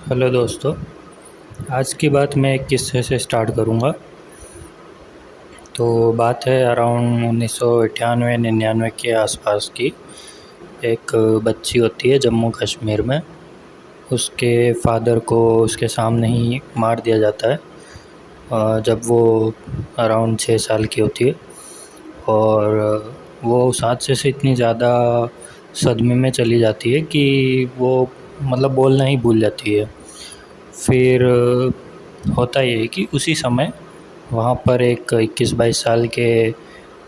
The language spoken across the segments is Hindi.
हेलो दोस्तों। आज की बात मैं एक किस्से से स्टार्ट करूँगा। तो बात है अराउंड 1998-99 के आसपास की। एक बच्ची होती है जम्मू कश्मीर में। उसके फादर को उसके सामने ही मार दिया जाता है जब वो अराउंड 6 साल की होती है। और वो उस हादसे से इतनी ज़्यादा सदमे में चली जाती है कि वो मतलब बोलना ही भूल जाती है। फिर होता ये है कि उसी समय वहाँ पर एक 21-22 साल के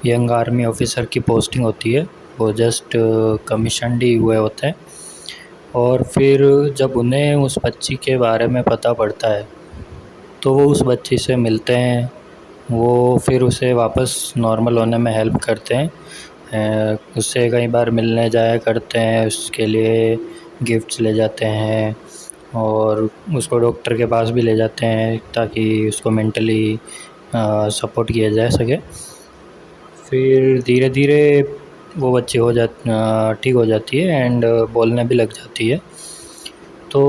यंग आर्मी ऑफिसर की पोस्टिंग होती है। वो जस्ट कमीशन्ड ही हुए होते हैं। और फिर जब उन्हें उस बच्ची के बारे में पता पड़ता है तो वो उस बच्ची से मिलते हैं। वो फिर उसे वापस नॉर्मल होने में हेल्प करते हैं। उससे कई बार मिलने जाया करते हैं, उसके लिए गिफ्ट्स ले जाते हैं और उसको डॉक्टर के पास भी ले जाते हैं ताकि उसको मेंटली सपोर्ट किया जा सके। फिर धीरे धीरे वो बच्ची ठीक हो जाती है एंड बोलने भी लग जाती है। तो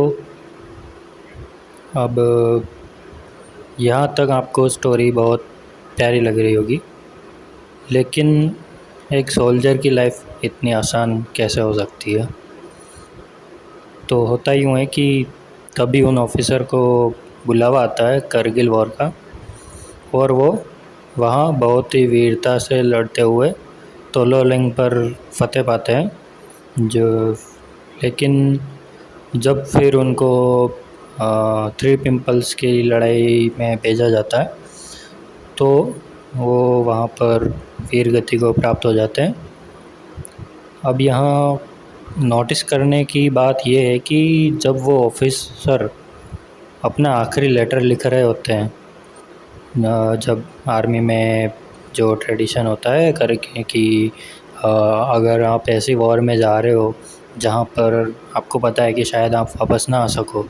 अब यहाँ तक आपको स्टोरी बहुत प्यारी लग रही होगी, लेकिन एक सोल्जर की लाइफ इतनी आसान कैसे हो सकती है। तो होता यूँ है कि तभी उन ऑफिसर को बुलावा आता है करगिल वॉर का, और वो वहाँ बहुत ही वीरता से लड़ते हुए तोलोलिंग पर फतेह पाते हैं। लेकिन जब फिर उनको थ्री पिंपल्स की लड़ाई में भेजा जाता है तो वो वहाँ पर वीर गति को प्राप्त हो जाते हैं। अब यहाँ नोटिस करने की बात ये है कि जब वो ऑफिसर अपना आखिरी लेटर लिख रहे होते हैं, जब आर्मी में जो ट्रेडिशन होता है करके कि अगर आप ऐसी वॉर में जा रहे हो जहाँ पर आपको पता है कि शायद आप वापस ना आ सको,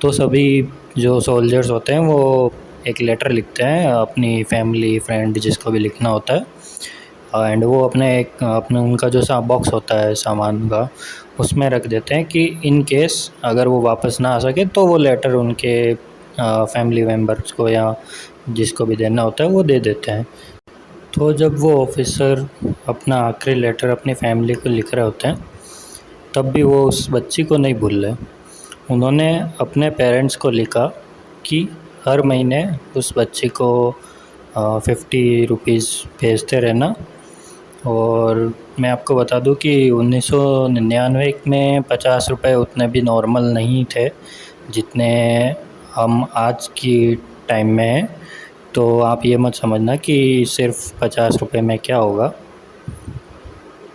तो सभी जो सोल्जर्स होते हैं वो एक लेटर लिखते हैं अपनी फैमिली फ्रेंड जिसको भी लिखना होता है। एंड वो अपने उनका जो बॉक्स होता है सामान का, उसमें रख देते हैं कि इन केस अगर वो वापस ना आ सके तो वो लेटर उनके फैमिली मेम्बर्स को या जिसको भी देना होता है वो दे देते हैं। तो जब वो ऑफिसर अपना आखिरी लेटर अपनी फैमिली को लिख रहे होते हैं तब भी वो उस बच्ची को नहीं भूल रहे। उन्होंने अपने पेरेंट्स को लिखा कि हर महीने उस बच्ची को 50 रुपीज़ भेजते रहना। और मैं आपको बता दूं कि 1999 में 50 रुपये उतने भी नॉर्मल नहीं थे जितने हम आज की टाइम में हैं। तो आप ये मत समझना कि सिर्फ 50 रुपये में क्या होगा।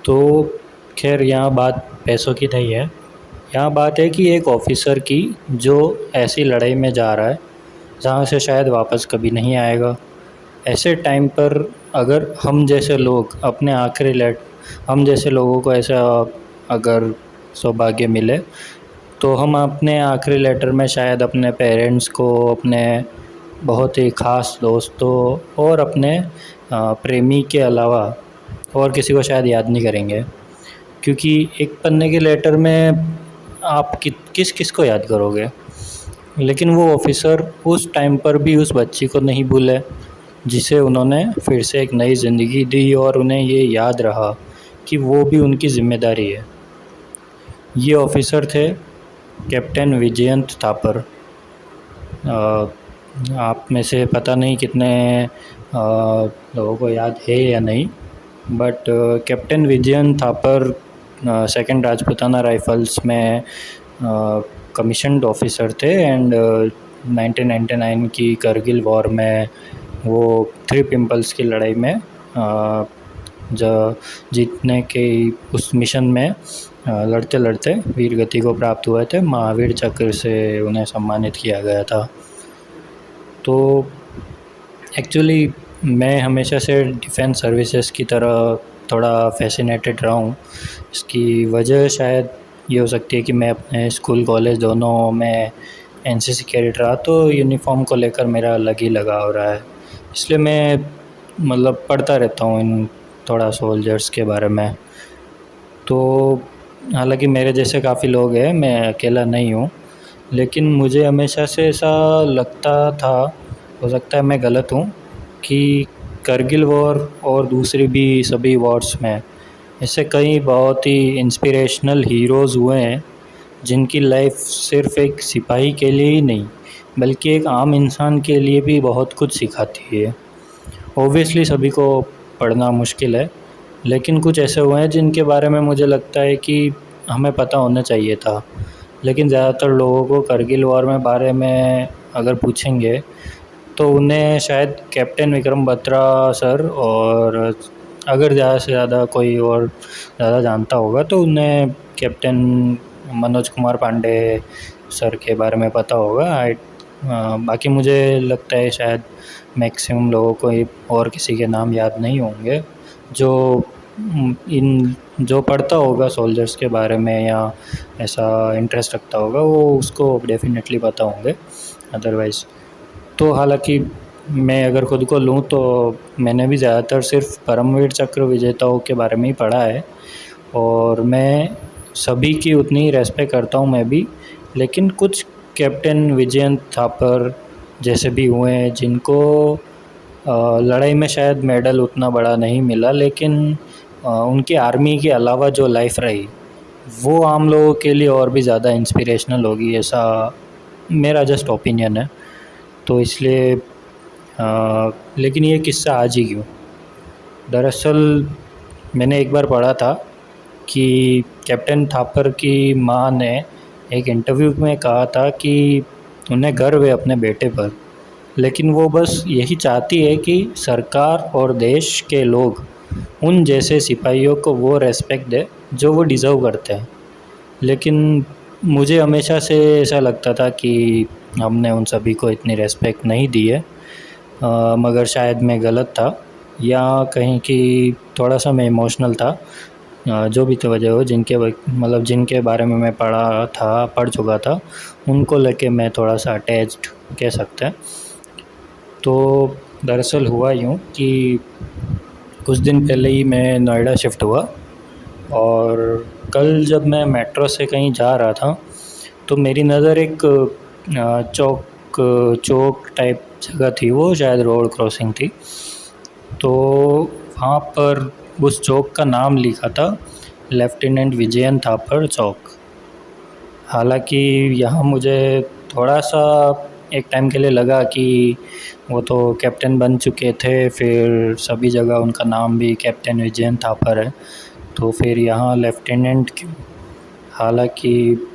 तो खैर यहाँ बात पैसों की नहीं है, यहाँ बात है कि एक ऑफिसर की जो ऐसी लड़ाई में जा रहा है जहाँ से शायद वापस कभी नहीं आएगा। ऐसे टाइम पर अगर हम जैसे लोग अपने हम जैसे लोगों को ऐसा अगर सौभाग्य मिले तो हम अपने आखिरी लेटर में शायद अपने पेरेंट्स को, अपने बहुत ही ख़ास दोस्तों और अपने प्रेमी के अलावा और किसी को शायद याद नहीं करेंगे। क्योंकि एक पन्ने के लेटर में आप किस किस को याद करोगे। लेकिन वो ऑफिसर उस टाइम पर भी उस बच्ची को नहीं भूले जिसे उन्होंने फिर से एक नई ज़िंदगी दी, और उन्हें ये याद रहा कि वो भी उनकी ज़िम्मेदारी है। ये ऑफिसर थे कैप्टन विजयंत थापर। आप में से पता नहीं कितने लोगों को याद है या नहीं, but captain Vijayant Thapar second Rajputana rifles में कमीशन्ड ऑफिसर थे। एंड 1999 की करगिल वॉर में वो थ्री पिंपल्स की लड़ाई में जीतने के उस मिशन में लड़ते लड़ते वीर गति को प्राप्त हुए थे। महावीर चक्र से उन्हें सम्मानित किया गया था। तो एक्चुअली मैं हमेशा से डिफेंस सर्विसेज की तरह थोड़ा फैसिनेटेड रहा हूँ। इसकी वजह शायद ये हो सकती है कि मैं अपने स्कूल कॉलेज दोनों में एनसीसी कैडेट रहा, तो यूनिफॉर्म को लेकर मेरा अलग ही लगाव रहा है। इसलिए मैं मतलब पढ़ता रहता हूँ इन थोड़ा सोल्जर्स के बारे में। तो हालांकि मेरे जैसे काफ़ी लोग हैं, मैं अकेला नहीं हूँ, लेकिन मुझे हमेशा से ऐसा लगता था, हो सकता है मैं गलत हूँ, कि करगिल वॉर और दूसरी भी सभी वॉर्स में ऐसे कई बहुत ही इंस्पिरेशनल हीरोज़ हुए हैं जिनकी लाइफ सिर्फ़ एक सिपाही के लिए ही नहीं बल्कि एक आम इंसान के लिए भी बहुत कुछ सिखाती है। ऑब्वियसली सभी को पढ़ना मुश्किल है, लेकिन कुछ ऐसे हुए हैं जिनके बारे में मुझे लगता है कि हमें पता होना चाहिए था। लेकिन ज़्यादातर लोगों को करगिल वॉर में बारे में अगर पूछेंगे तो उन्हें शायद कैप्टन विक्रम बत्रा सर, और अगर ज़्यादा से ज़्यादा कोई और ज़्यादा जानता होगा तो उन्हें कैप्टन मनोज कुमार पांडे सर के बारे में पता होगा। बाकी मुझे लगता है शायद मैक्सिमम लोगों को और किसी के नाम याद नहीं होंगे। जो इन जो पढ़ता होगा सोल्जर्स के बारे में या ऐसा इंटरेस्ट रखता होगा वो उसको डेफिनेटली पता होंगे। अदरवाइज़ तो हालांकि मैं अगर ख़ुद को लूँ तो मैंने भी ज़्यादातर सिर्फ परमवीर चक्र विजेताओं के बारे में ही पढ़ा है, और मैं सभी की उतनी रेस्पेक्ट करता हूँ मैं भी। लेकिन कुछ कैप्टन विजयन थापर जैसे भी हुए हैं जिनको लड़ाई में शायद मेडल उतना बड़ा नहीं मिला, लेकिन उनकी आर्मी के अलावा जो लाइफ रही वो आम लोगों के लिए और भी ज़्यादा इंस्पिरेशनल होगी, ऐसा मेरा जस्ट ओपिनियन है। तो इसलिए लेकिन ये किस्सा आज ही क्यों? दरअसल मैंने एक बार पढ़ा था कि कैप्टन थापर की माँ ने एक इंटरव्यू में कहा था कि उन्हें गर्व है अपने बेटे पर, लेकिन वो बस यही चाहती है कि सरकार और देश के लोग उन जैसे सिपाहियों को वो रेस्पेक्ट दे जो वो डिज़र्व करते हैं। लेकिन मुझे हमेशा से ऐसा लगता था कि हमने उन सभी को इतनी रेस्पेक्ट नहीं दी है, मगर शायद मैं गलत था या कहीं कि थोड़ा सा मैं इमोशनल था। जो भी तो वजह हो, जिनके बारे में मैं पढ़ चुका था उनको लेके मैं थोड़ा सा अटैच्ड कह सकते हैं। तो दरअसल हुआ यूँ कि कुछ दिन पहले ही मैं नोएडा शिफ्ट हुआ, और कल जब मैं मेट्रो से कहीं जा रहा था तो मेरी नज़र एक चौक टाइप जगह थी, वो शायद रोड क्रॉसिंग थी। तो वहाँ पर उस चौक का नाम लिखा था लेफ्टिनेंट विजयन थापर चौक। हालांकि यहाँ मुझे थोड़ा सा एक टाइम के लिए लगा कि वो तो कैप्टन बन चुके थे, फिर सभी जगह उनका नाम भी कैप्टन विजयन थापर है, तो फिर यहाँ लेफ्टिनेंट क्यों? हालांकि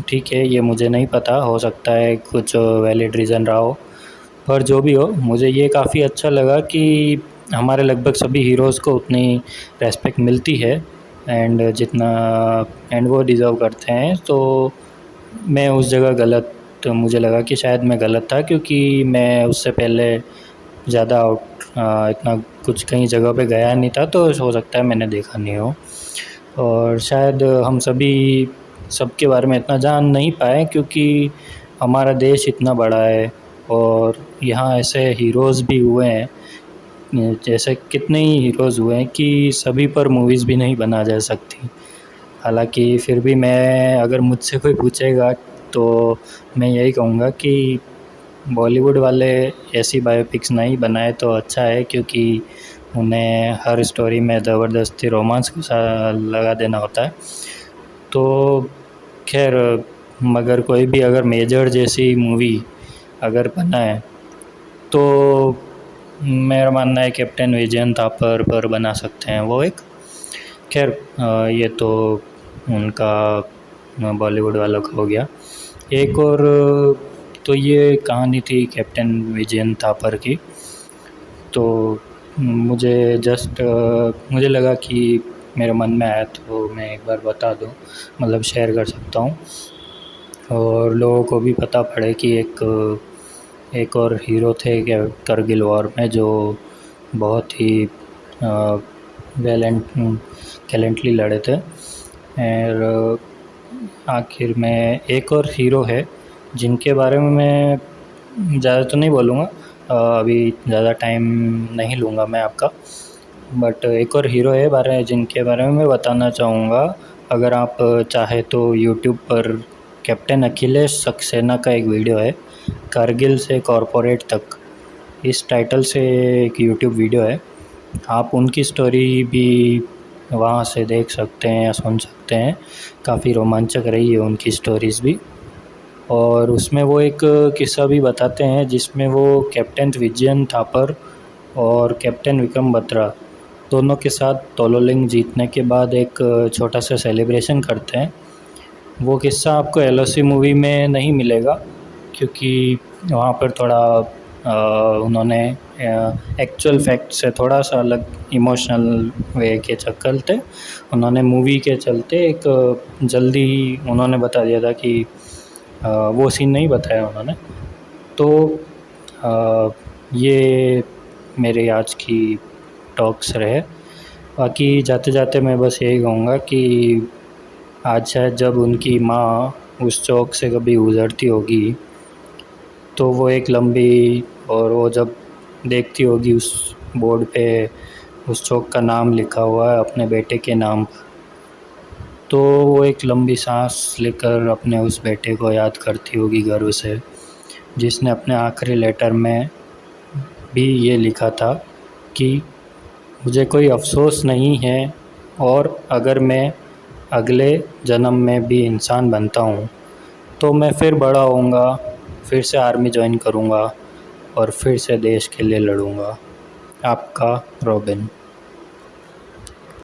ठीक है, ये मुझे नहीं पता, हो सकता है कुछ वैलिड रीज़न रहा हो, पर जो भी हो मुझे ये काफ़ी अच्छा लगा कि हमारे लगभग सभी हीरोज़ को उतनी रेस्पेक्ट मिलती है एंड वो डिज़र्व करते हैं। तो मैं उस जगह मुझे लगा कि शायद मैं गलत था, क्योंकि मैं उससे पहले ज़्यादा इतना कुछ कहीं जगह पे गया नहीं था, तो हो सकता है मैंने देखा नहीं हो, और शायद हम सभी सबके बारे में इतना जान नहीं पाए क्योंकि हमारा देश इतना बड़ा है और यहाँ ऐसे हीरोज़ भी हुए हैं, जैसे कितने ही हीरोज़ हुए हैं कि सभी पर मूवीज़ भी नहीं बना जा सकती। हालांकि फिर भी मैं अगर मुझसे कोई पूछेगा तो मैं यही कहूँगा कि बॉलीवुड वाले ऐसी बायोपिक्स नहीं बनाए तो अच्छा है, क्योंकि उन्हें हर स्टोरी में ज़बरदस्ती रोमांस को लगा देना होता है। तो खैर, मगर कोई भी अगर मेजर जैसी मूवी अगर बनाए तो मेरा मानना है कैप्टन विजयन थापर पर बना सकते हैं वो एक। खैर, ये तो उनका बॉलीवुड वालों का हो गया। एक और तो ये कहानी थी कैप्टन विजयन थापर की, तो मुझे लगा कि मेरे मन में आया तो मैं एक बार बता दूं, मतलब शेयर कर सकता हूँ और लोगों को भी पता पड़े कि एक और हीरो थे करगिल वॉर में जो बहुत ही गैलेंटली लड़े थे। और आखिर में एक और हीरो है जिनके बारे में मैं ज़्यादा तो नहीं बोलूँगा, अभी ज़्यादा टाइम नहीं लूँगा मैं आपका, बट एक और हीरो है जिनके बारे में मैं बताना चाहूँगा। अगर आप चाहे तो यूट्यूब पर कैप्टन अखिलेश सक्सेना का एक वीडियो है, कारगिल से कॉरपोरेट तक, इस टाइटल से एक यूट्यूब वीडियो है। आप उनकी स्टोरी भी वहाँ से देख सकते हैं या सुन सकते हैं, काफ़ी रोमांचक रही है उनकी स्टोरीज़ भी। और उसमें वो एक किस्सा भी बताते हैं जिसमें वो कैप्टन विजयन थापर और कैप्टन विक्रम बत्रा दोनों के साथ तोलोलिंग जीतने के बाद एक छोटा सा सेलिब्रेशन करते हैं। वो किस्सा आपको एलओसी मूवी में नहीं मिलेगा, क्योंकि वहाँ पर थोड़ा उन्होंने एक्चुअल फैक्ट से थोड़ा सा अलग इमोशनल वे के चक्कर थे। उन्होंने मूवी के चलते एक जल्दी उन्होंने बता दिया था कि वो सीन नहीं बताया उन्होंने। तो ये मेरे आज की टॉक्स रहे। बाकी जाते जाते मैं बस यही कहूँगा कि आज शायद जब उनकी माँ उस चौक से कभी गुज़रती होगी तो वो एक लंबी, और वो जब देखती होगी उस बोर्ड पे उस चौक का नाम लिखा हुआ है अपने बेटे के नाम पर, तो वो एक लंबी सांस लेकर अपने उस बेटे को याद करती होगी गर्व से, जिसने अपने आखिरी लेटर में भी ये लिखा था कि मुझे कोई अफसोस नहीं है, और अगर मैं अगले जन्म में भी इंसान बनता हूँ तो मैं फिर बड़ा होऊंगा, फिर से आर्मी ज्वाइन करूँगा और फिर से देश के लिए लड़ूंगा। आपका रॉबिन।